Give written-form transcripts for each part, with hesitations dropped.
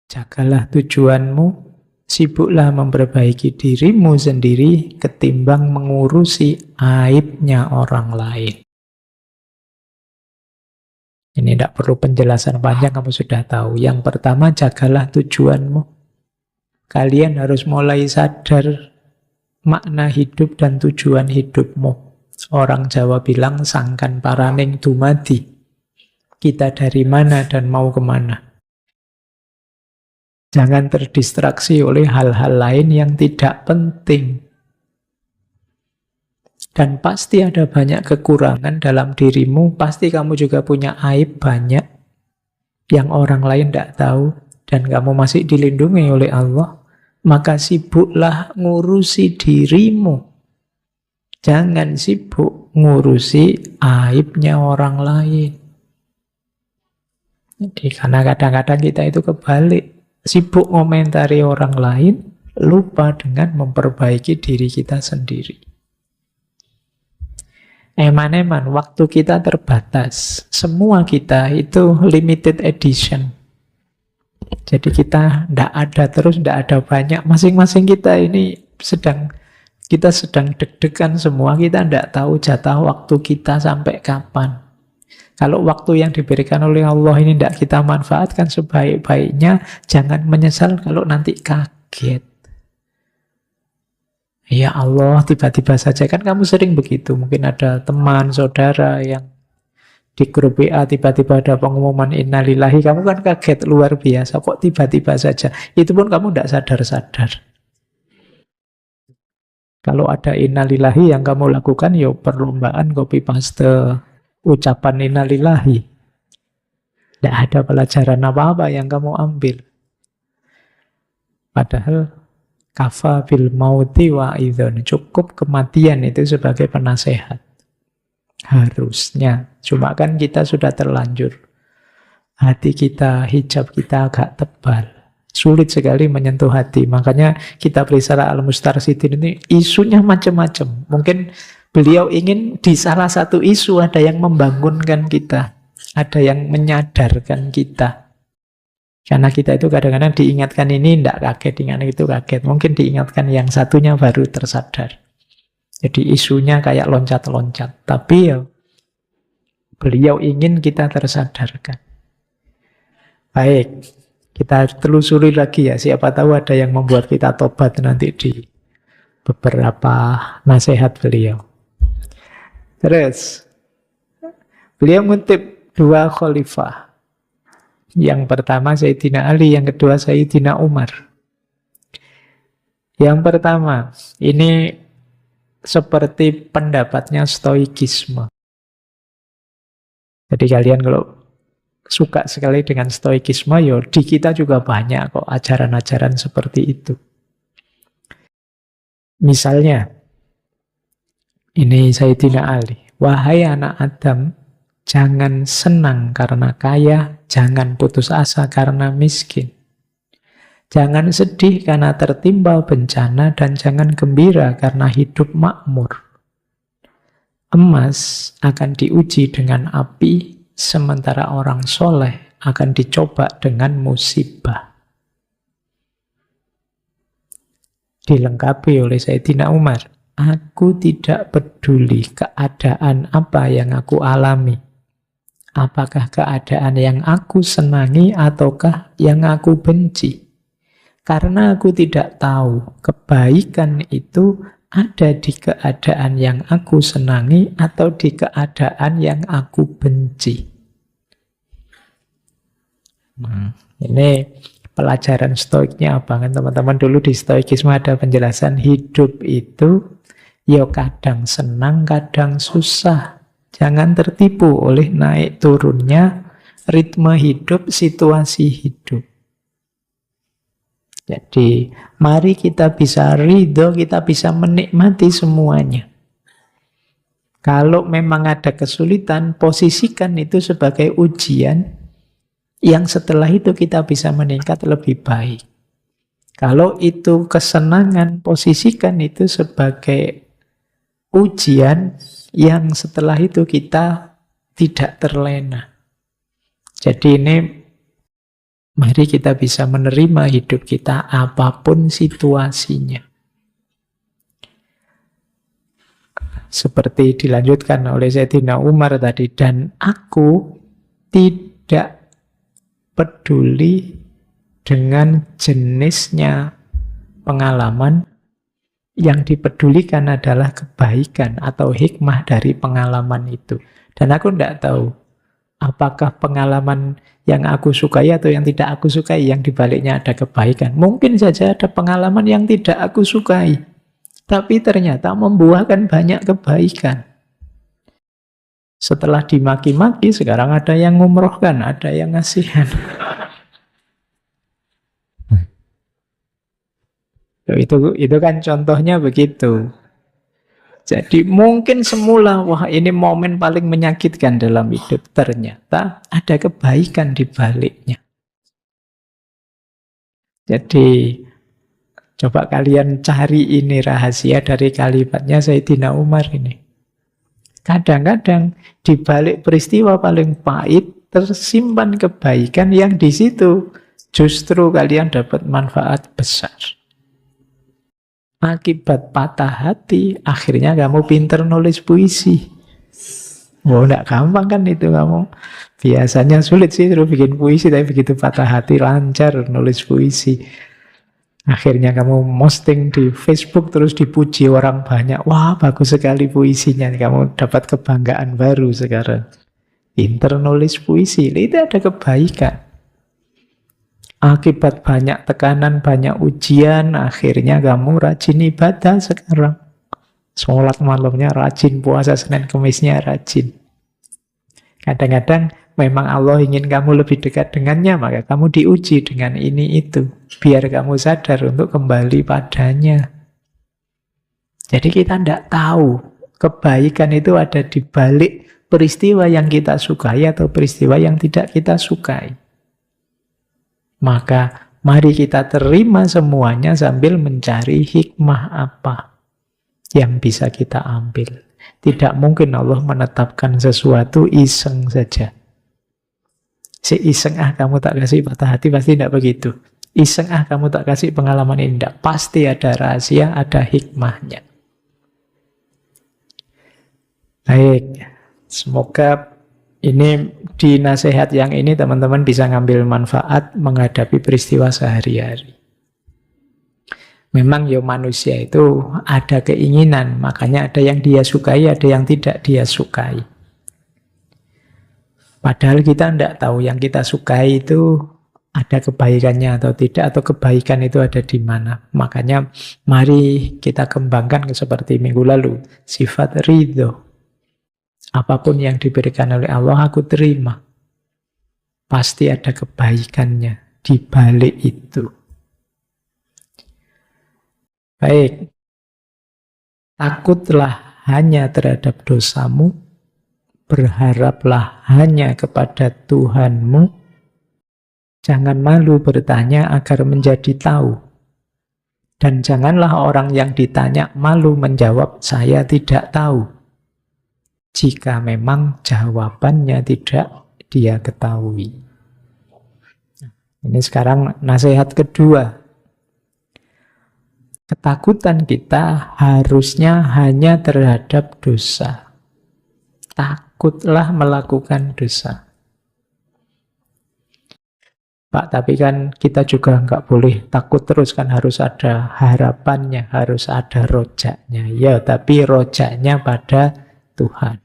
Jagalah tujuanmu, sibuklah memperbaiki dirimu sendiri ketimbang mengurusi aibnya orang lain. Ini tidak perlu penjelasan panjang, kamu sudah tahu. Yang pertama, jagalah tujuanmu. Kalian harus mulai sadar makna hidup dan tujuan hidupmu. Orang Jawa bilang, sangkan paraning dumadi. Kita dari mana dan mau kemana. Jangan terdistraksi oleh hal-hal lain yang tidak penting. Dan pasti ada banyak kekurangan dalam dirimu, pasti kamu juga punya aib banyak yang orang lain tidak tahu, dan kamu masih dilindungi oleh Allah. Maka sibuklah ngurusi dirimu. Jangan sibuk ngurusi aibnya orang lain. Jadi karena kadang-kadang kita itu kebalik. Sibuk ngomentari orang lain, lupa dengan memperbaiki diri kita sendiri. Eman-eman, waktu kita terbatas. Semua kita itu limited edition. Jadi kita tidak ada terus, tidak ada banyak. Masing-masing kita ini kita sedang deg-degan semua. Kita tidak tahu jatah waktu kita sampai kapan. Kalau waktu yang diberikan oleh Allah ini tidak kita manfaatkan sebaik-baiknya, jangan menyesal kalau nanti kaget. Ya Allah, tiba-tiba saja. Kan kamu sering begitu. Mungkin ada teman, saudara yang di grup WA tiba-tiba ada pengumuman innalillahi. Kamu kan kaget luar biasa. Kok tiba-tiba saja? Itu pun kamu tidak sadar-sadar. Kalau ada innalillahi yang kamu lakukan, ya perlombaan copy paste ucapan innalillahi. Tidak ada pelajaran apa-apa yang kamu ambil. Padahal kafa bil mauti wa idhon. Cukup kematian itu sebagai penasehat. Harusnya. Cuma kan kita sudah terlanjur. Hati kita, hijab kita agak tebal. Sulit sekali menyentuh hati. Makanya kita Risalah Al-Mustarsyidin ini isunya macam-macam. Mungkin beliau ingin di salah satu isu ada yang membangunkan kita. Ada yang menyadarkan kita. Karena kita itu kadang-kadang diingatkan ini tidak kaget, ingat itu kaget. Mungkin diingatkan yang satunya baru tersadar. Jadi isunya kayak loncat-loncat. Tapi ya beliau ingin kita tersadarkan. Baik, kita telusuri lagi ya. Siapa tahu ada yang membuat kita tobat nanti di beberapa nasihat beliau. Terus, beliau ngutip dua khalifah. Yang pertama Sayyidina Ali, yang kedua Sayyidina Umar. Yang pertama, ini seperti pendapatnya stoikisme. Jadi kalian kalau suka sekali dengan stoikisme, ya di kita juga banyak kok ajaran-ajaran seperti itu. Misalnya, ini Sayyidina Ali. Wahai anak Adam, jangan senang karena kaya, jangan putus asa karena miskin. Jangan sedih karena tertimpa bencana, dan jangan gembira karena hidup makmur. Emas akan diuji dengan api, sementara orang soleh akan dicoba dengan musibah. Dilengkapi oleh Sayyidina Umar. Aku tidak peduli keadaan apa yang aku alami. Apakah keadaan yang aku senangi ataukah yang aku benci? Karena aku tidak tahu kebaikan itu ada di keadaan yang aku senangi atau di keadaan yang aku benci. Ini pelajaran stoiknya apa kan teman-teman? Dulu di stoikisme ada penjelasan hidup itu ya kadang senang, kadang susah. Jangan tertipu oleh naik turunnya ritme hidup, situasi hidup. Jadi, mari kita bisa ridho, kita bisa menikmati semuanya. Kalau memang ada kesulitan, posisikan itu sebagai ujian yang setelah itu kita bisa meningkat lebih baik. Kalau itu kesenangan, posisikan itu sebagai ujian yang setelah itu kita tidak terlena. Jadi ini Mari kita bisa menerima hidup kita apapun situasinya. Seperti dilanjutkan oleh Sayyidina Umar tadi, dan aku tidak peduli dengan jenisnya pengalaman, yang dipedulikan adalah kebaikan atau hikmah dari pengalaman itu. Dan aku tidak tahu apakah pengalaman yang aku sukai atau yang tidak aku sukai, yang dibaliknya ada kebaikan. Mungkin saja ada pengalaman yang tidak aku sukai, tapi ternyata membuahkan banyak kebaikan. Setelah dimaki-maki, sekarang ada yang ngumrohkan, ada yang ngasihan. Itu kan contohnya begitu. Jadi mungkin semula, wah ini momen paling menyakitkan dalam hidup. Ternyata ada kebaikan di baliknya. Jadi coba kalian cari ini rahasia dari kalimatnya Sayyidina Umar ini. Kadang-kadang di balik peristiwa paling pahit tersimpan kebaikan yang di situ justru kalian dapat manfaat besar. Akibat patah hati, akhirnya kamu pinter nulis puisi. Oh, enggak gampang kan itu kamu. Biasanya sulit sih suruh bikin puisi, tapi begitu patah hati lancar nulis puisi. Akhirnya kamu posting di Facebook terus dipuji orang banyak. Wah, bagus sekali puisinya. Kamu dapat kebanggaan baru sekarang. Pinter nulis puisi, itu ada kebaikan. Akibat banyak tekanan, banyak ujian, akhirnya kamu rajin ibadah sekarang. Sholat malamnya rajin, puasa Senin Kemisnya rajin. Kadang-kadang memang Allah ingin kamu lebih dekat dengannya, maka kamu diuji dengan ini itu. Biar kamu sadar untuk kembali padanya. Jadi kita tidak tahu kebaikan itu ada di balik peristiwa yang kita sukai atau peristiwa yang tidak kita sukai. Maka mari kita terima semuanya sambil mencari hikmah apa yang bisa kita ambil. Tidak mungkin Allah menetapkan sesuatu iseng saja. Si iseng, kamu tak kasih patah hati, pasti tidak begitu. Iseng, kamu tak kasih pengalaman ini, tidak. Pasti ada rahasia, ada hikmahnya. Baik, semoga ini di nasihat yang ini teman-teman bisa ngambil manfaat menghadapi peristiwa sehari-hari. Memang ya manusia itu ada keinginan, makanya ada yang dia sukai, ada yang tidak dia sukai. Padahal kita tidak tahu yang kita sukai itu ada kebaikannya atau tidak, atau kebaikan itu ada di mana. Makanya mari kita kembangkan seperti minggu lalu, sifat ridho. Apapun yang diberikan oleh Allah, aku terima. Pasti ada kebaikannya di balik itu. Baik. Takutlah hanya terhadap dosamu. Berharaplah hanya kepada Tuhanmu. Jangan malu bertanya agar menjadi tahu. Dan janganlah orang yang ditanya malu menjawab, saya tidak tahu. Jika memang jawabannya tidak dia ketahui. Ini sekarang nasihat kedua. Ketakutan kita harusnya hanya terhadap dosa. Takutlah melakukan dosa. Pak, tapi kan kita juga nggak boleh takut terus, kan harus ada harapannya, harus ada rojaknya. Ya, tapi rojaknya pada Tuhan.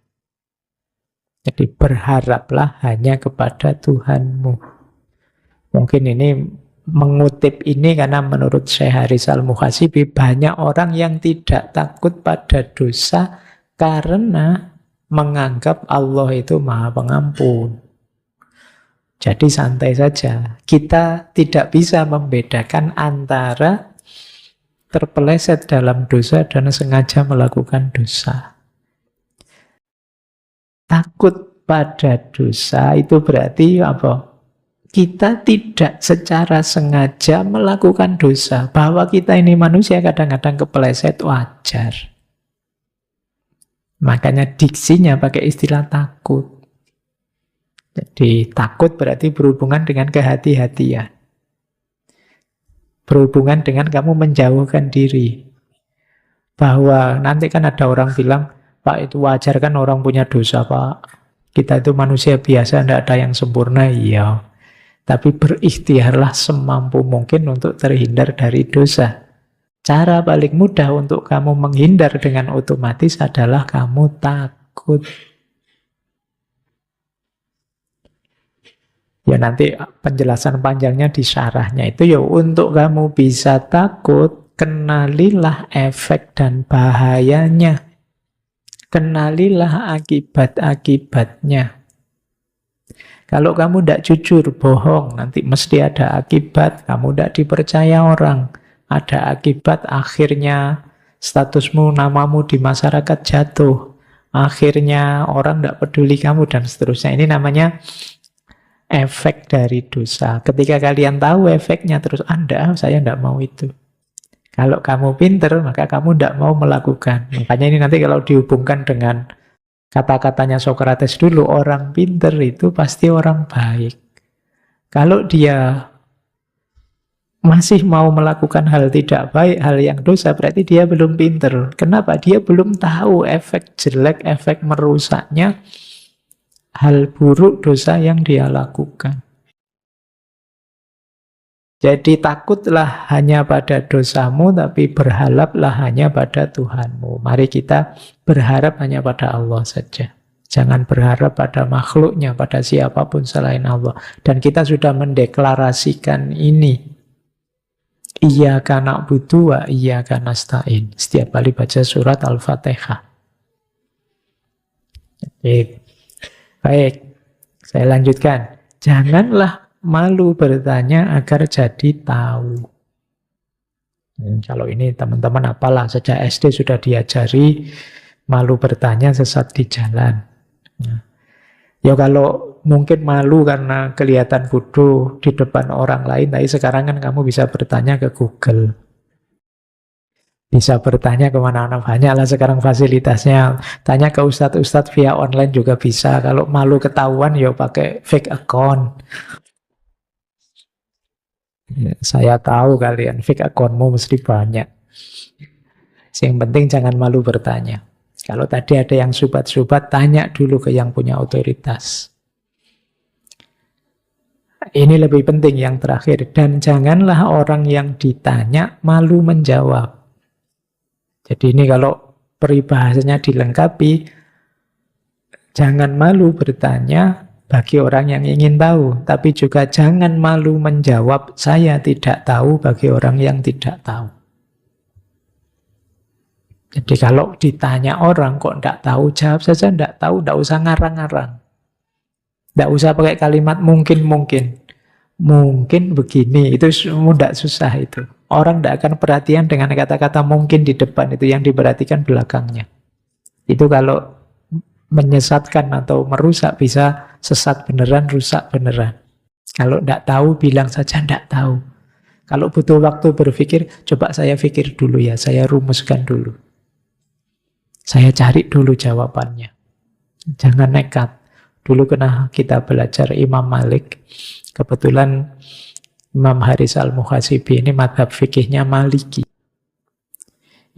Jadi berharaplah hanya kepada Tuhanmu. Mungkin ini mengutip ini karena menurut Syekh Haris Al-Muhasibi banyak orang yang tidak takut pada dosa karena menganggap Allah itu Maha Pengampun. Jadi santai saja. Kita tidak bisa membedakan antara terpeleset dalam dosa dan sengaja melakukan dosa. Takut pada dosa itu berarti apa? Kita tidak secara sengaja melakukan dosa. Bahwa kita ini manusia kadang-kadang kepeleset, wajar. Makanya diksinya pakai istilah takut. Jadi takut berarti berhubungan dengan kehati-hatian. Berhubungan dengan kamu menjauhkan diri. Bahwa nanti kan ada orang bilang, Pak, itu wajar kan orang punya dosa, Pak. Kita itu manusia biasa, tidak ada yang sempurna. Iya. Tapi berikhtiarlah semampu mungkin untuk terhindar dari dosa. Cara paling mudah untuk kamu menghindar dengan otomatis adalah kamu takut. Ya nanti penjelasan panjangnya di syarahnya itu ya untuk kamu bisa takut, kenalilah efek dan bahayanya. Kenalilah akibat-akibatnya. Kalau kamu tidak jujur, bohong, nanti mesti ada akibat, kamu tidak dipercaya orang. Ada akibat akhirnya statusmu, namamu di masyarakat jatuh. Akhirnya orang tidak peduli kamu dan seterusnya. Ini namanya efek dari dosa. Ketika kalian tahu efeknya terus, saya tidak mau itu. Kalau kamu pinter, maka kamu tidak mau melakukan. Makanya ini nanti kalau dihubungkan dengan kata-katanya Socrates dulu, orang pinter itu pasti orang baik. Kalau dia masih mau melakukan hal tidak baik, hal yang dosa, berarti dia belum pinter. Kenapa? Dia belum tahu efek jelek, efek merusaknya, hal buruk dosa yang dia lakukan. Jadi takutlah hanya pada dosamu, tapi berharaplah hanya pada Tuhanmu. Mari kita berharap hanya pada Allah saja. Jangan berharap pada makhluknya, pada siapapun selain Allah. Dan kita sudah mendeklarasikan ini. Iyyaka na'budu wa iyyaka nasta'in. Setiap kali baca surat Al-Fatihah. Baik, saya lanjutkan. Janganlah malu bertanya agar jadi tahu. Kalau ini teman-teman apalah, sejak SD sudah diajari malu bertanya sesat di jalan. Ya kalau mungkin malu karena kelihatan bodoh di depan orang lain, tapi sekarang kan kamu bisa bertanya ke Google. Bisa bertanya kemana-mana, banyak lah sekarang fasilitasnya. Tanya ke ustadz-ustadz via online juga bisa. Kalau malu ketahuan, ya pakai fake account. Ya, saya tahu kalian fake accountmu mesti banyak. Yang penting jangan malu bertanya. Kalau tadi ada yang subat-subat, tanya dulu ke yang punya otoritas. Ini lebih penting yang terakhir. Dan janganlah orang yang ditanya malu menjawab. Jadi ini kalau peribahasanya dilengkapi, jangan malu bertanya bagi orang yang ingin tahu. Tapi juga jangan malu menjawab saya tidak tahu bagi orang yang tidak tahu. Jadi kalau ditanya orang kok tidak tahu, jawab saja tidak tahu, tidak usah ngarang-ngarang. Tidak usah pakai kalimat mungkin-mungkin. Mungkin begini, itu tidak susah itu. Orang tidak akan perhatian dengan kata-kata mungkin di depan, itu yang diperhatikan belakangnya. Itu kalau menyesatkan atau merusak bisa sesat beneran, rusak beneran. Kalau tidak tahu, bilang saja tidak tahu. Kalau butuh waktu berpikir, coba saya pikir dulu ya, saya rumuskan dulu. Saya cari dulu jawabannya. Jangan nekat. Dulu kena kita belajar Imam Malik. Kebetulan Imam Haris Al-Muhasibi ini madhab fikihnya Maliki.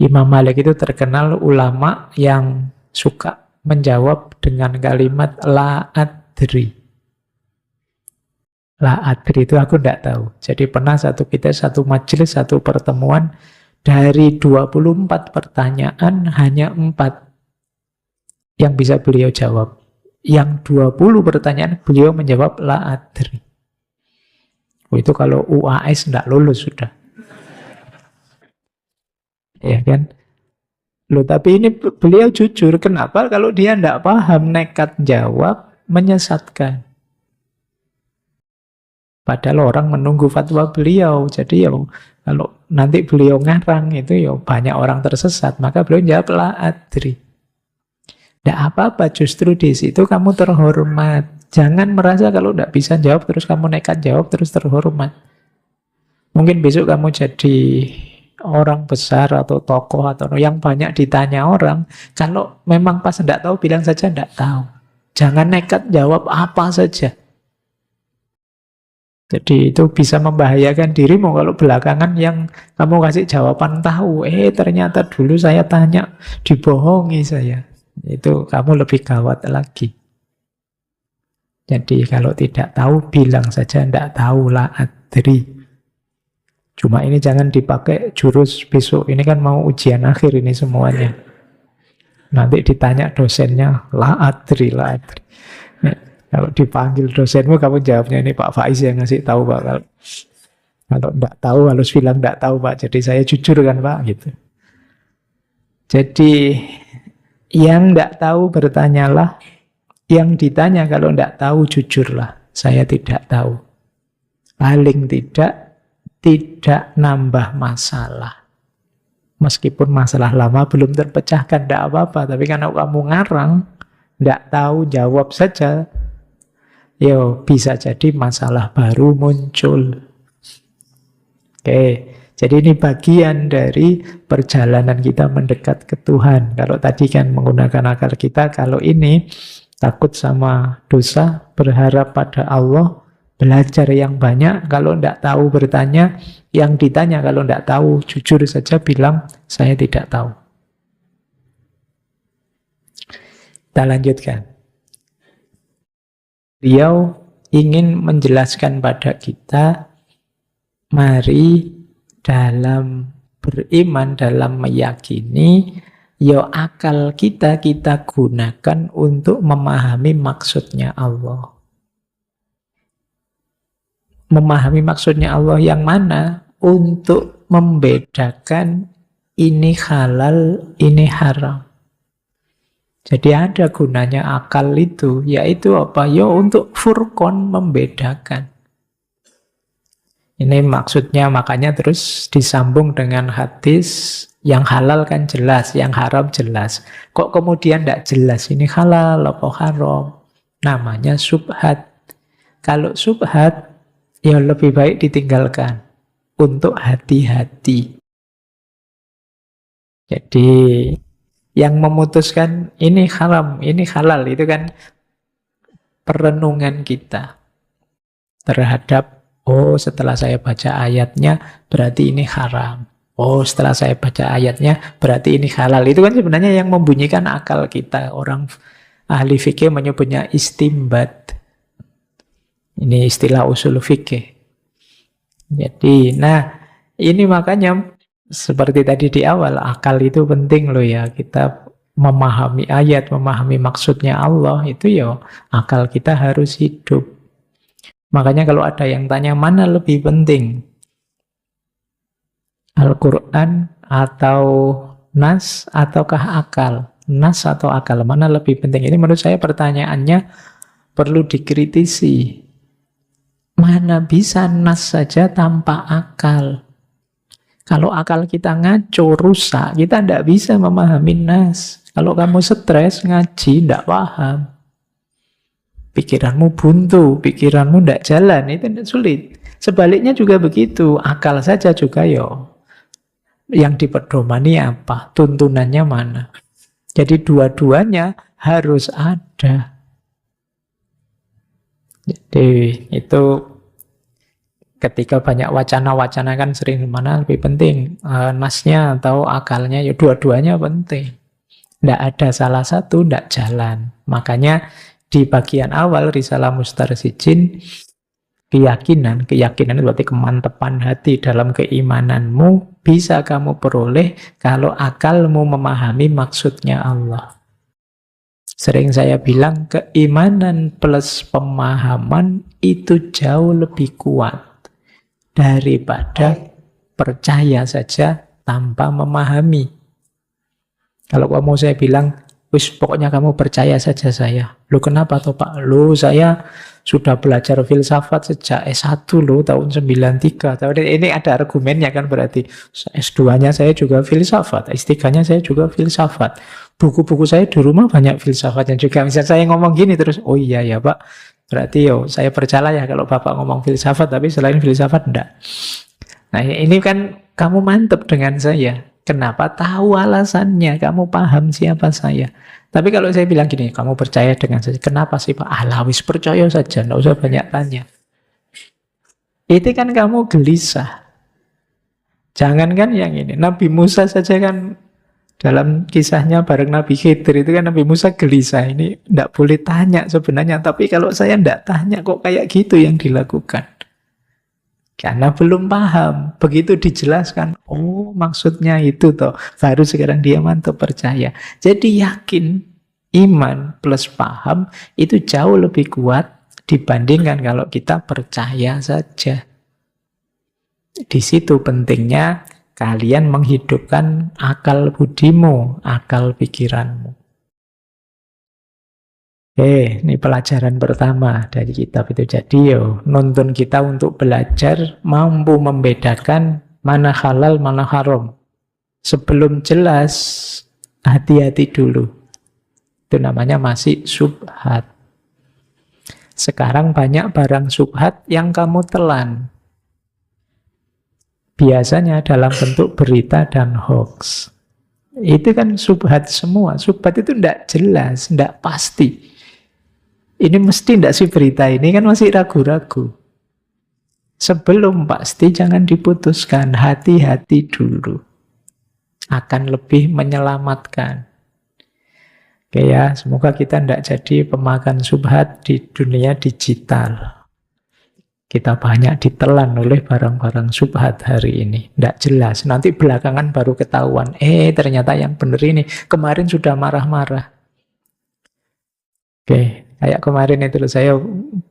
Imam Malik itu terkenal ulama yang suka menjawab dengan kalimat la adri. La adri itu aku tidak tahu. Jadi pernah satu majelis, satu pertemuan, dari 24 pertanyaan hanya 4 yang bisa beliau jawab. Yang 20 pertanyaan beliau menjawab la adri. Itu kalau UAS tidak lulus sudah. Ya kan? Loh, tapi ini beliau jujur. Kenapa? Kalau dia tidak paham, nekat jawab, menyesatkan. Padahal orang menunggu fatwa beliau. Jadi ya kalau nanti beliau ngarang itu ya banyak orang tersesat. Maka beliau jawab la adri. Tidak apa-apa, justru di situ kamu terhormat. Jangan merasa kalau tidak bisa jawab terus kamu nekat jawab terus terhormat. Mungkin besok kamu jadi orang besar atau tokoh atau yang banyak ditanya orang. Kalau memang pas tidak tahu, bilang saja tidak tahu. Jangan nekat jawab apa saja. Jadi itu bisa membahayakan dirimu kalau belakangan yang kamu kasih jawaban tahu. Ternyata dulu saya tanya, dibohongi saya. Itu kamu lebih gawat lagi. Jadi kalau tidak tahu, bilang saja tidak tahu, la adri. Cuma ini jangan dipakai jurus besok. Ini kan mau ujian akhir ini semuanya. Nanti ditanya dosennya, la adri, la adri. Kalau dipanggil dosenmu, kamu jawabnya, ini Pak Faiz yang ngasih tahu Pak. Kalau enggak tahu, harus bilang enggak tahu Pak. Jadi saya jujur kan Pak, gitu. Jadi yang enggak tahu bertanyalah, yang ditanya kalau enggak tahu jujurlah. Saya tidak tahu. Paling tidak nambah masalah. Meskipun masalah lama belum terpecahkan, enggak apa-apa. Tapi kalau kamu ngarang, enggak tahu, jawab saja. Bisa jadi masalah baru muncul. Oke, jadi ini bagian dari perjalanan kita mendekat ke Tuhan. Kalau tadi kan menggunakan akal kita, kalau ini takut sama dosa, berharap pada Allah, belajar yang banyak. Kalau tidak tahu bertanya, yang ditanya kalau tidak tahu, jujur saja bilang, saya tidak tahu. Kita lanjutkan. Beliau ingin menjelaskan pada kita, mari dalam beriman, dalam meyakini, akal kita gunakan untuk memahami maksudnya Allah. Memahami maksudnya Allah yang mana? Untuk membedakan ini halal, ini haram. Jadi ada gunanya akal itu, yaitu apa? Untuk furqan, membedakan. Ini maksudnya, makanya terus disambung dengan hadis, yang halal kan jelas, yang haram jelas. Kok kemudian tidak jelas ini halal apa haram? Namanya syubhat. Kalau syubhat, lebih baik ditinggalkan untuk hati-hati. Jadi yang memutuskan ini haram, ini halal, itu kan perenungan kita terhadap, setelah saya baca ayatnya berarti ini haram. Setelah saya baca ayatnya berarti ini halal. Itu kan sebenarnya yang membunyikan akal kita. Orang ahli fikih menyebutnya istimbat. Ini istilah usul fikih. Jadi, ini makanya seperti tadi di awal, akal itu penting loh ya. Kita memahami ayat, memahami maksudnya Allah, itu akal kita harus hidup. Makanya kalau ada yang tanya mana lebih penting, Al-Quran atau Nas ataukah akal? Nas atau akal, mana lebih penting? Ini menurut saya pertanyaannya perlu dikritisi. Mana bisa Nas saja tanpa akal? Kalau akal kita ngaco, rusak, kita tidak bisa memahami nas. Kalau kamu stres, ngaji, tidak paham. Pikiranmu buntu, pikiranmu tidak jalan, itu tidak sulit. Sebaliknya juga begitu, akal saja juga yang dipedomani apa, tuntunannya mana. Jadi dua-duanya harus ada. Jadi itu ketika banyak wacana-wacana kan sering mana lebih penting, nasnya atau akalnya, dua-duanya penting. Tidak ada salah satu, tidak jalan. Makanya di bagian awal Risalah Mustarsyidin, keyakinan itu berarti kemantapan hati dalam keimananmu bisa kamu peroleh kalau akalmu memahami maksudnya Allah. Sering saya bilang keimanan plus pemahaman itu jauh lebih kuat daripada percaya saja tanpa memahami. Kalau kamu saya bilang, pokoknya kamu percaya saja saya. Loh kenapa toh Pak? Loh saya sudah belajar filsafat sejak S1 loh, tahun 93. Ini ada argumennya kan berarti. S2-nya saya juga filsafat, S3-nya saya juga filsafat. Buku-buku saya di rumah banyak filsafatnya juga. Misal saya ngomong gini terus, oh iya ya Pak, berarti saya percaya kalau Bapak ngomong filsafat, tapi selain filsafat enggak. Nah ini kan kamu mantep dengan saya. Kenapa? Tahu alasannya, kamu paham siapa saya. Tapi kalau saya bilang gini, kamu percaya dengan saya, kenapa sih Pak? Alah, wis percaya saja, nggak usah banyak tanya. Itu kan kamu gelisah. Jangankan yang ini, Nabi Musa saja kan dalam kisahnya bareng Nabi Khidir itu kan Nabi Musa gelisah. Ini tidak boleh tanya sebenarnya, tapi kalau saya tidak tanya kok kayak gitu yang dilakukan. Karena belum paham. Begitu dijelaskan, oh maksudnya itu toh. Baru sekarang dia mantap percaya. Jadi yakin, iman plus paham itu jauh lebih kuat dibandingkan kalau kita percaya saja. Di situ pentingnya kalian menghidupkan akal budimu, akal pikiranmu. Ini pelajaran pertama dari kitab itu. Jadi nuntun kita untuk belajar mampu membedakan mana halal, mana haram. Sebelum jelas, hati-hati dulu. Itu namanya masih syubhat. Sekarang banyak barang syubhat yang kamu telan. Biasanya dalam bentuk berita dan hoax. Itu kan syubhat semua. Syubhat itu tidak jelas, tidak pasti. Ini mesti tidak sih berita ini, kan masih ragu-ragu. Sebelum pasti jangan diputuskan, hati-hati dulu. Akan lebih menyelamatkan. Oke ya, semoga kita tidak jadi pemakan syubhat di dunia digital. Kita banyak ditelan oleh barang-barang syubhat hari ini. Tidak jelas, nanti belakangan baru ketahuan. Ternyata yang benar ini, kemarin sudah marah-marah. Oke. Kayak kemarin itu saya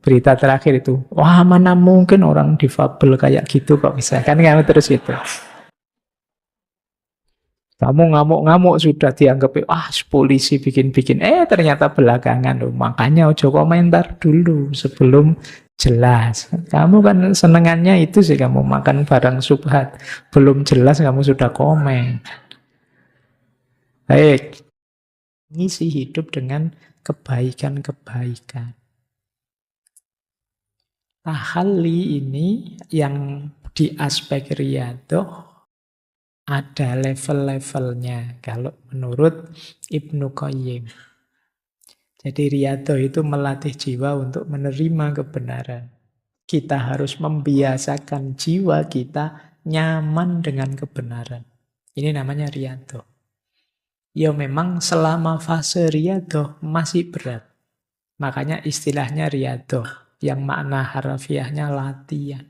berita terakhir itu, wah mana mungkin orang difabel kayak gitu kok bisa. Kan kamu terus itu. Kamu ngamuk-ngamuk sudah dianggap, polisi bikin-bikin. Ternyata belakangan loh. Makanya ojo komentar dulu sebelum jelas. Kamu kan senengannya itu sih, kamu makan barang syubhat. Belum jelas kamu sudah komen. Baik. Ngisi hidup dengan kebaikan-kebaikan. Tahalli ini yang di aspek riyadhah ada level-levelnya kalau menurut Ibnu Qayyim. Jadi riyadhah itu melatih jiwa untuk menerima kebenaran. Kita harus membiasakan jiwa kita nyaman dengan kebenaran. Ini namanya riyadhah. Ya memang selama fase riyadhah masih berat. Makanya istilahnya riyadhah, yang makna harafiahnya latihan.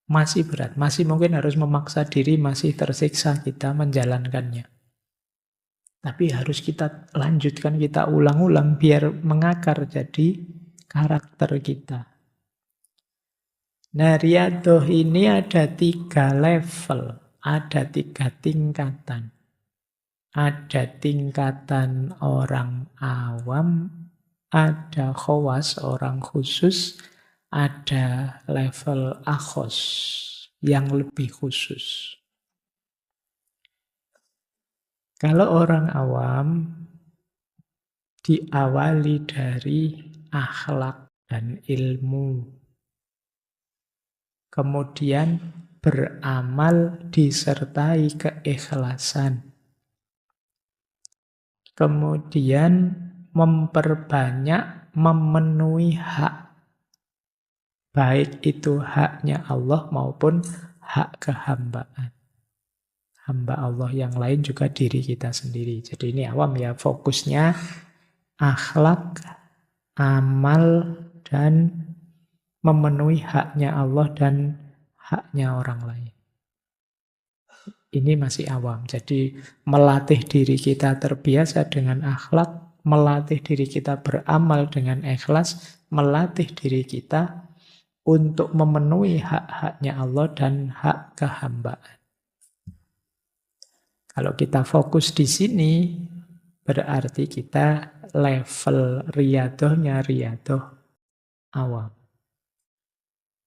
Masih berat, masih mungkin harus memaksa diri, masih tersiksa kita menjalankannya. Tapi harus kita lanjutkan, kita ulang-ulang biar mengakar jadi karakter kita. Nah, riyadhah ini ada 3 level, ada 3 tingkatan. Ada tingkatan orang awam, ada khawas, orang khusus, ada level akhos, yang lebih khusus. Kalau orang awam, diawali dari akhlak dan ilmu. Kemudian beramal disertai keikhlasan. Kemudian memperbanyak memenuhi hak. Baik itu haknya Allah maupun hak kehambaan. Hamba Allah yang lain juga diri kita sendiri. Jadi ini awam ya, fokusnya akhlak, amal, dan memenuhi haknya Allah dan haknya orang lain. Ini masih awam. Jadi melatih diri kita terbiasa dengan akhlak, melatih diri kita beramal dengan ikhlas, melatih diri kita untuk memenuhi hak-haknya Allah dan hak kehambaan. Kalau kita fokus di sini, berarti kita level riyadhahnya riyadhah awam.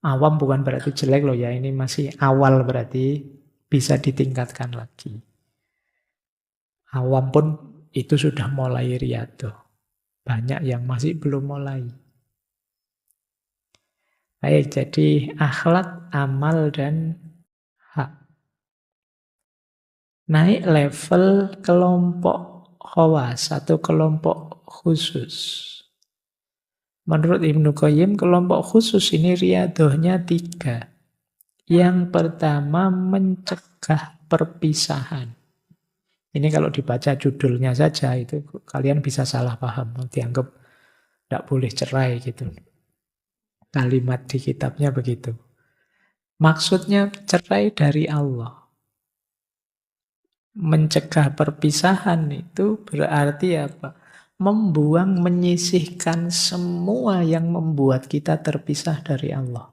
Awam bukan berarti jelek loh ya, ini masih awal berarti. Bisa ditingkatkan lagi. Awam pun itu sudah mulai riyadhah. Banyak yang masih belum mulai. Baik, jadi akhlak, amal, dan hak. naik level kelompok khawas atau kelompok khusus. Menurut Ibnu Qayyim, kelompok khusus ini riadohnya 3. Yang pertama, mencegah perpisahan. Ini kalau dibaca judulnya saja, itu kalian bisa salah paham. Dianggap tidak boleh cerai gitu. Kalimat di kitabnya begitu. Maksudnya cerai dari Allah. Mencegah perpisahan itu berarti apa? Membuang, menyisihkan semua yang membuat kita terpisah dari Allah.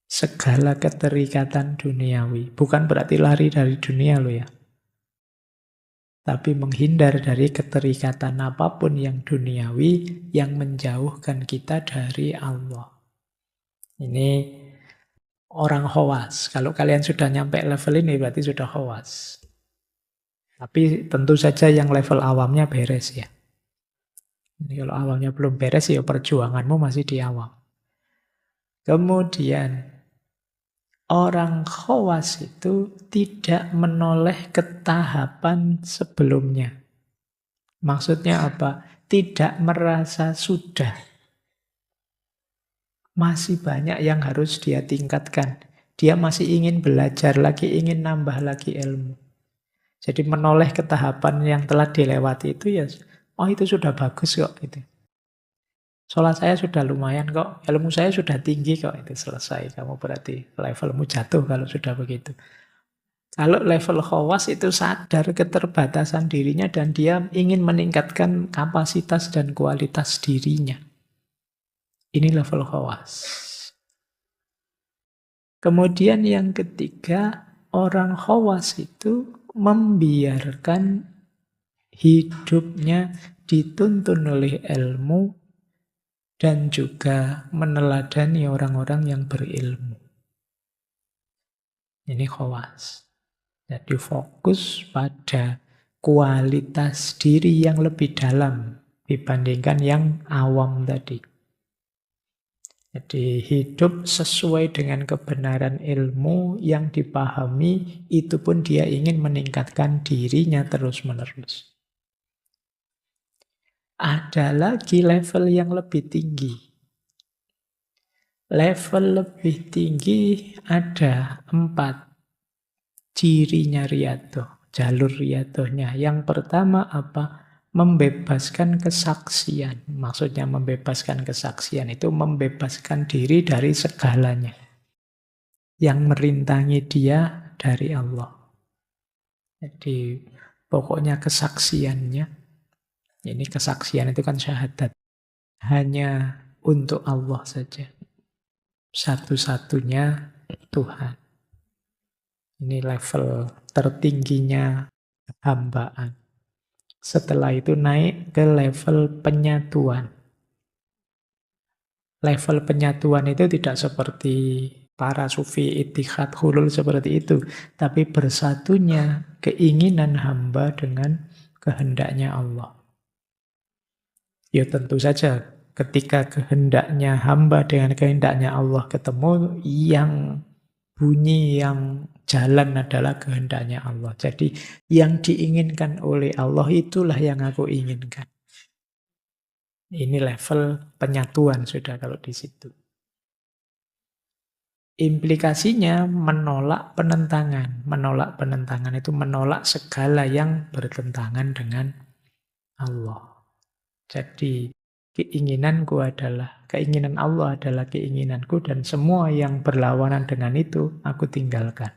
Segala keterikatan duniawi. Bukan berarti lari dari dunia loh ya. Tapi menghindar dari keterikatan apapun yang duniawi yang menjauhkan kita dari Allah. Ini orang khawas. Kalau kalian sudah nyampe level ini berarti sudah khawas. Tapi tentu saja yang level awamnya beres ya. Ini kalau awalnya belum beres ya perjuanganmu masih di awam. Kemudian orang khawas itu tidak menoleh ke tahapan sebelumnya. Maksudnya apa? Tidak merasa sudah. Masih banyak yang harus dia tingkatkan. Dia masih ingin belajar lagi, ingin nambah lagi ilmu. Jadi menoleh ke tahapan yang telah dilewati itu ya, oh itu sudah bagus kok. Itu. Sholat saya sudah lumayan kok, ilmu saya sudah tinggi kok. Itu selesai, kamu berarti levelmu jatuh kalau sudah begitu. Kalau level khawas itu sadar keterbatasan dirinya dan dia ingin meningkatkan kapasitas dan kualitas dirinya. Ini level khawas. Kemudian yang ketiga, orang khawas itu membiarkan hidupnya dituntun oleh ilmu dan juga meneladani orang-orang yang berilmu. Ini khawas. Jadi fokus pada kualitas diri yang lebih dalam dibandingkan yang awam tadi. Jadi hidup sesuai dengan kebenaran ilmu yang dipahami, itu pun dia ingin meningkatkan dirinya terus-menerus. Ada lagi level yang lebih tinggi. Level lebih tinggi ada 4 cirinya riyadhah, jalur riyadhahnya. Yang pertama apa? Membebaskan kesaksian. Maksudnya membebaskan kesaksian itu membebaskan diri dari segalanya. Yang merintangi dia dari Allah. Jadi pokoknya kesaksiannya, ini kesaksian itu kan syahadat. Hanya untuk Allah saja. Satu-satunya Tuhan. Ini level tertingginya hambaan. Setelah itu naik ke level penyatuan. Level penyatuan itu tidak seperti para sufi ittihad hulul seperti itu. Tapi bersatunya keinginan hamba dengan kehendaknya Allah. Ya tentu saja ketika kehendaknya hamba dengan kehendaknya Allah ketemu, yang bunyi, yang jalan adalah kehendaknya Allah. Jadi yang diinginkan oleh Allah itulah yang aku inginkan. Ini level penyatuan sudah kalau di situ. Implikasinya menolak penentangan. Menolak penentangan itu menolak segala yang bertentangan dengan Allah. Jadi keinginan Allah adalah keinginanku dan semua yang berlawanan dengan itu aku tinggalkan.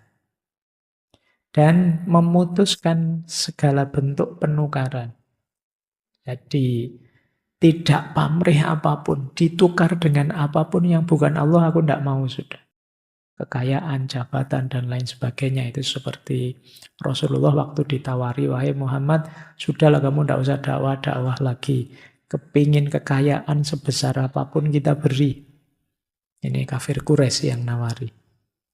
Dan memutuskan segala bentuk penukaran. Jadi tidak pamrih apapun, ditukar dengan apapun yang bukan Allah aku tidak mau sudah. Kekayaan, jabatan, dan lain sebagainya itu seperti Rasulullah waktu ditawari, wahai Muhammad, sudahlah kamu tidak usah dakwah lagi. Kepingin kekayaan sebesar apapun kita beri. Ini kafir Quraisy yang nawari.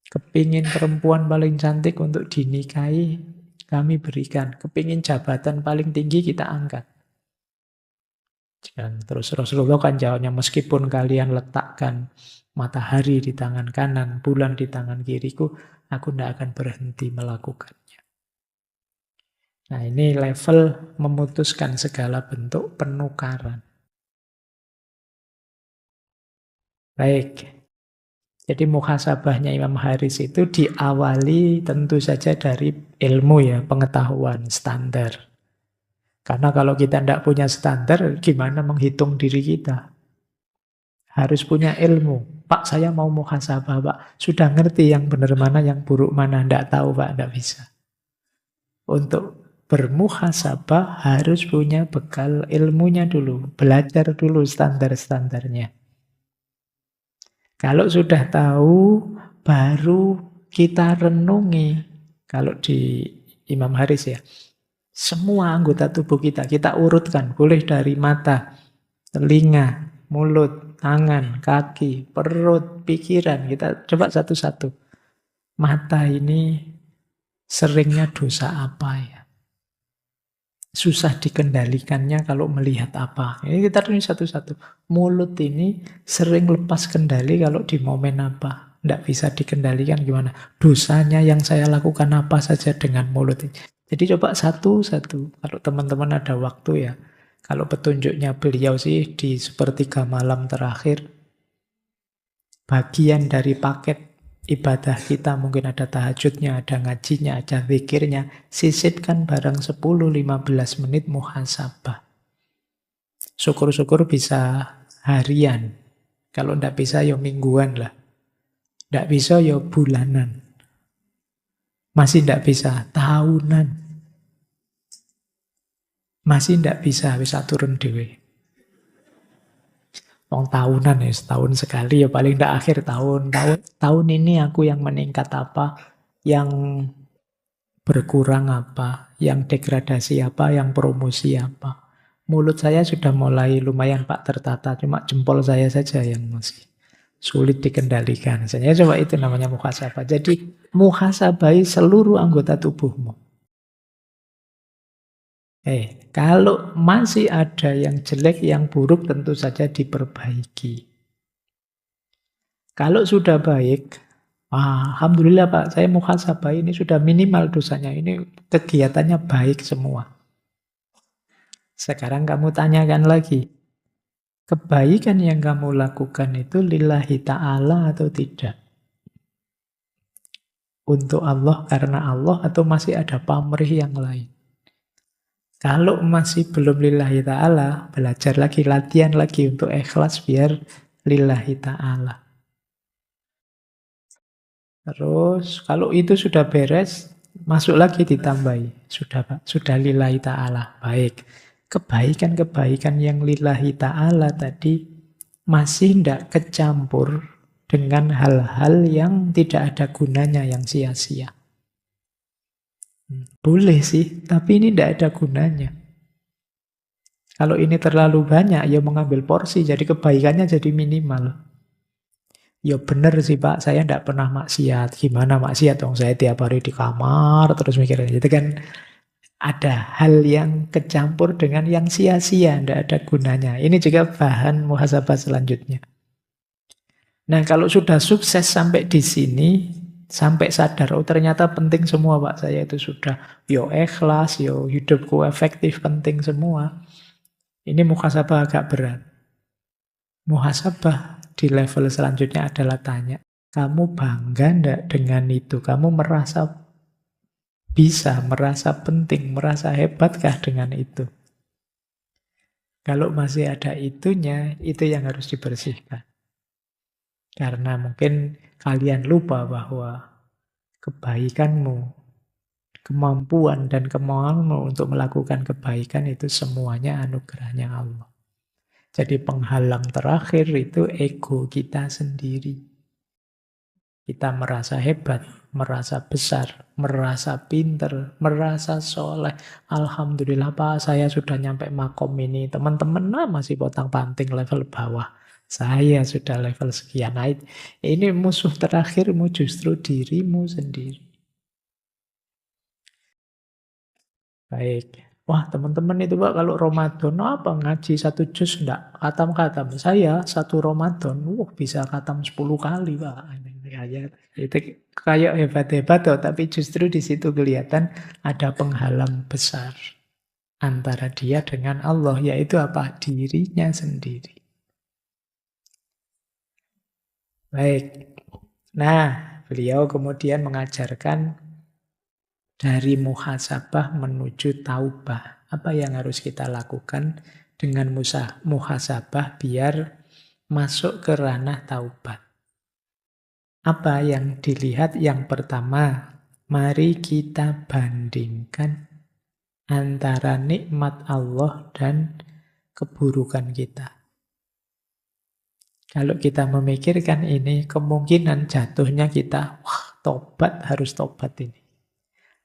Kepingin perempuan paling cantik untuk dinikahi, kami berikan. Kepingin jabatan paling tinggi kita angkat. Dan terus Rasulullah kan jawabnya, meskipun kalian letakkan matahari di tangan kanan, bulan di tangan kiriku, aku tidak akan berhenti melakukannya. Nah, ini level memutuskan segala bentuk penukaran. Baik. Jadi muhasabahnya Imam Haris itu diawali tentu saja dari ilmu ya, pengetahuan, standar. Karena kalau kita tidak punya standar, gimana menghitung diri kita? Harus punya ilmu. Pak, saya mau muhasabah, Pak. Sudah ngerti yang benar mana, yang buruk mana? Tidak tahu, Pak. Tidak bisa. Untuk bermuhasabah harus punya bekal ilmunya dulu. Belajar dulu standar-standarnya. Kalau sudah tahu, baru kita renungi. Kalau di Imam Haris ya, semua anggota tubuh kita urutkan. Boleh dari mata, telinga, mulut, tangan, kaki, perut, pikiran. Kita coba satu-satu. Mata ini seringnya dosa apa ya? Susah dikendalikannya kalau melihat apa. Ini kita tulis satu-satu. Mulut ini sering lepas kendali kalau di momen apa. Tidak bisa dikendalikan gimana. Dosanya yang saya lakukan apa saja dengan mulut ini. Jadi coba satu-satu. Kalau teman-teman ada waktu ya. Kalau petunjuknya beliau sih di sepertiga malam terakhir. Bagian dari paket ibadah kita mungkin ada tahajudnya, ada ngajinya, ada zikirnya. Sisipkan barang 10-15 menit muhasabah. Syukur-syukur bisa harian. Kalau tidak bisa ya mingguan lah. Tidak bisa ya bulanan. Masih tidak bisa tahunan. Masih tidak bisa turun dewe. Tahunan ya, setahun sekali ya paling tidak akhir tahun ini aku yang meningkat apa, yang berkurang apa, yang degradasi apa, yang promosi apa. Mulut saya sudah mulai lumayan Pak tertata, cuma jempol saya saja yang masih sulit dikendalikan. Saya coba itu namanya muhasabah. Jadi muhasabahi seluruh anggota tubuhmu. Kalau masih ada yang jelek, yang buruk tentu saja diperbaiki. Kalau sudah baik, alhamdulillah Pak, saya muhasabah ini sudah minimal dosanya. Ini kegiatannya baik semua. Sekarang kamu tanyakan lagi, kebaikan yang kamu lakukan itu lillahi ta'ala atau tidak? Untuk Allah, karena Allah, atau masih ada pamrih yang lain? Kalau masih belum lillahi ta'ala, belajar lagi, latihan lagi untuk ikhlas biar lillahi ta'ala. Terus kalau itu sudah beres, masuk lagi ditambahi. Sudah Pak, sudah lillahi ta'ala. Baik. Kebaikan-kebaikan yang lillahi ta'ala tadi masih tidak kecampur dengan hal-hal yang tidak ada gunanya, yang sia-sia. Boleh sih, tapi ini tidak ada gunanya. Kalau ini terlalu banyak, ya mengambil porsi, jadi kebaikannya jadi minimal. Ya bener sih Pak, saya tidak pernah maksiat. Gimana maksiat dong? Saya tiap hari di kamar, terus mikirnya. Jadi kan ada hal yang kecampur dengan yang sia-sia, tidak ada gunanya. Ini juga bahan muhasabah selanjutnya. Nah kalau sudah sukses sampai di sini, sampai sadar, oh ternyata penting semua Pak, saya itu sudah yo ikhlas, yo hidupku efektif, penting semua. Ini muhasabah agak berat. Muhasabah di level selanjutnya adalah tanya, kamu bangga enggak dengan itu? Kamu merasa bisa, merasa penting, merasa hebatkah dengan itu? Kalau masih ada itunya, itu yang harus dibersihkan. Karena mungkin kalian lupa bahwa kebaikanmu, kemampuan dan kemauanmu untuk melakukan kebaikan itu semuanya anugerahnya Allah. Jadi penghalang terakhir itu ego kita sendiri. Kita merasa hebat, merasa besar, merasa pinter, merasa soleh. Alhamdulillah Pak, saya sudah nyampe makom ini. Teman-teman masih potang-panting level bawah. Saya sudah level sekian. Nah, ini musuh terakhirmu justru dirimu sendiri. Baik. Wah, teman-teman itu Pak kalau Ramadan apa ngaji satu juz enggak khatam-khatam. Saya satu Ramadan, bisa khatam 10 kali Pak. Ini kayak itu kayak hebat-hebat tuh, tapi justru di situ kelihatan ada penghalang besar antara dia dengan Allah, yaitu apa? Dirinya sendiri. Baik. Nah, beliau kemudian mengajarkan dari muhasabah menuju taubah. Apa yang harus kita lakukan dengan muhasabah biar masuk ke ranah taubat? Apa yang dilihat yang pertama? Mari kita bandingkan antara nikmat Allah dan keburukan kita. Kalau kita memikirkan ini, kemungkinan jatuhnya kita, wah tobat, harus tobat ini.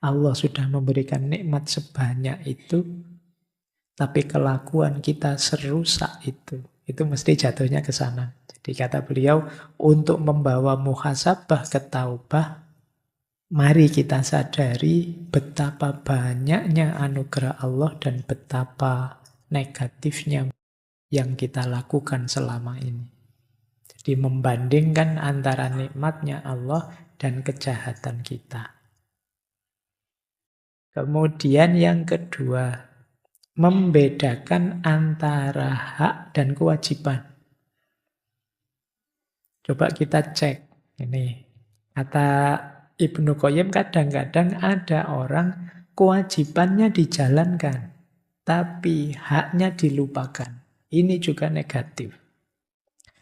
Allah sudah memberikan nikmat sebanyak itu, tapi kelakuan kita serusak itu mesti jatuhnya ke sana. Jadi kata beliau, untuk membawa muhasabah ke taubah, mari kita sadari betapa banyaknya anugerah Allah dan betapa negatifnya yang kita lakukan selama ini. Jadi membandingkan antara nikmatnya Allah dan kejahatan kita. Kemudian yang kedua, membedakan antara hak dan kewajiban. Coba kita cek. Ini kata Ibnu Qayyim, kadang-kadang ada orang kewajibannya dijalankan, tapi haknya dilupakan. Ini juga negatif.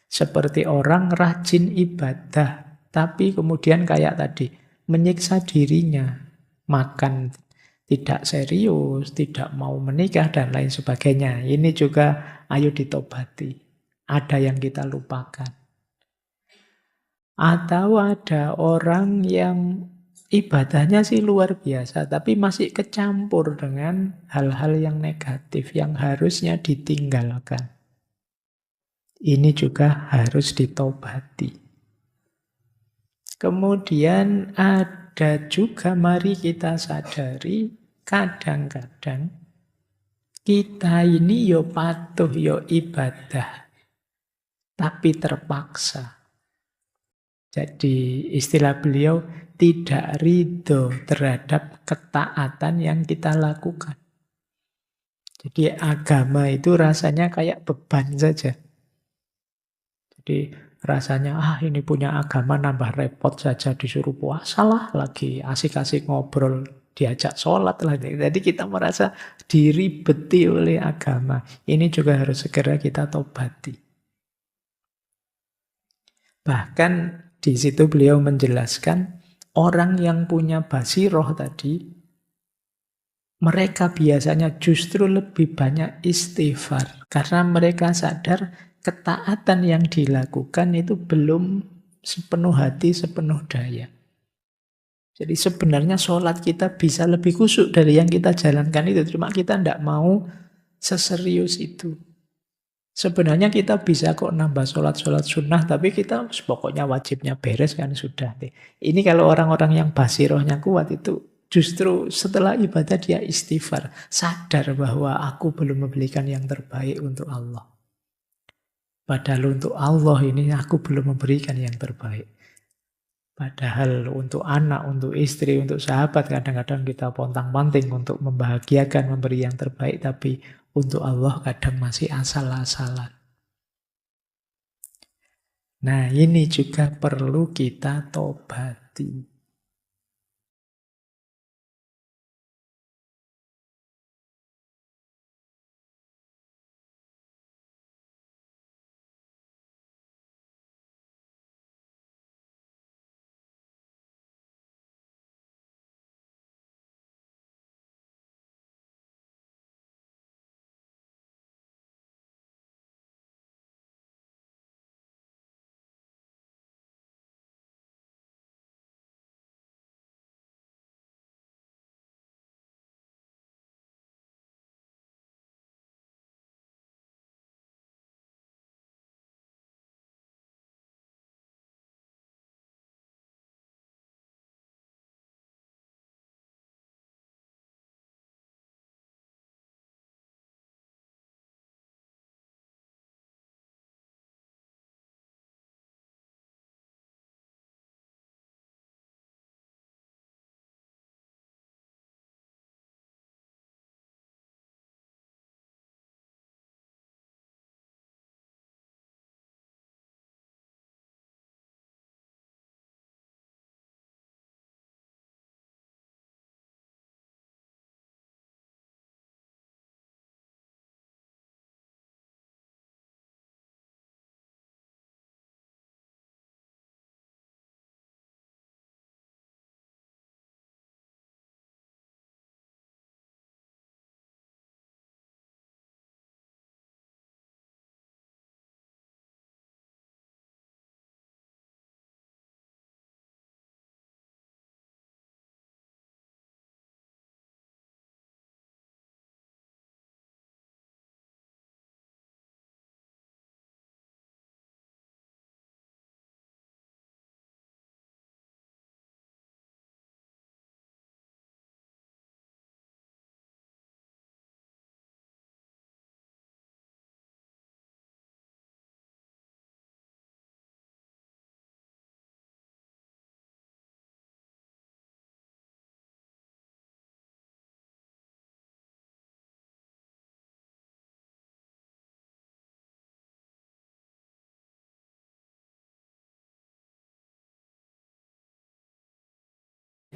Seperti orang rajin ibadah, tapi kemudian kayak tadi, menyiksa dirinya, makan tidak serius, tidak mau menikah, dan lain sebagainya. Ini juga ayo ditobati. Ada yang kita lupakan. Atau ada orang yang ibadahnya sih luar biasa, tapi masih kecampur dengan hal-hal yang negatif, yang harusnya ditinggalkan. Ini juga harus ditobati. Kemudian ada juga, mari kita sadari, kadang-kadang kita ini yo patuh, yo ibadah, tapi terpaksa. Jadi istilah beliau, tidak ridho terhadap ketaatan yang kita lakukan. Jadi agama itu rasanya kayak beban saja. Jadi rasanya, ini punya agama nambah repot saja, disuruh puasa lah lagi, asik-asik ngobrol, diajak sholat lah. Jadi kita merasa diribeti oleh agama. Ini juga harus segera kita tobati. Bahkan di situ beliau menjelaskan, orang yang punya basiroh tadi, mereka biasanya justru lebih banyak istighfar. Karena mereka sadar ketaatan yang dilakukan itu belum sepenuh hati, sepenuh daya. Jadi sebenarnya sholat kita bisa lebih khusyuk dari yang kita jalankan itu. Cuma kita tidak mau seserius itu. Sebenarnya kita bisa kok nambah sholat-sholat sunnah, tapi kita pokoknya wajibnya beres kan sudah. Ini kalau orang-orang yang basirohnya kuat itu justru setelah ibadah dia istighfar. Sadar bahwa aku belum memberikan yang terbaik untuk Allah. Padahal untuk Allah ini aku belum memberikan yang terbaik. Padahal untuk anak, untuk istri, untuk sahabat kadang-kadang kita pontang-panting untuk membahagiakan, memberi yang terbaik. Tapi untuk Allah kadang masih asal-asalan. Nah, ini juga perlu kita tobati.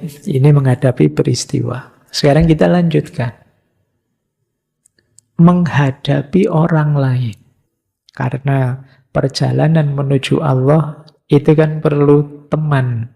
Ini menghadapi peristiwa. Sekarang kita lanjutkan. Menghadapi orang lain. Karena perjalanan menuju Allah itu kan perlu teman.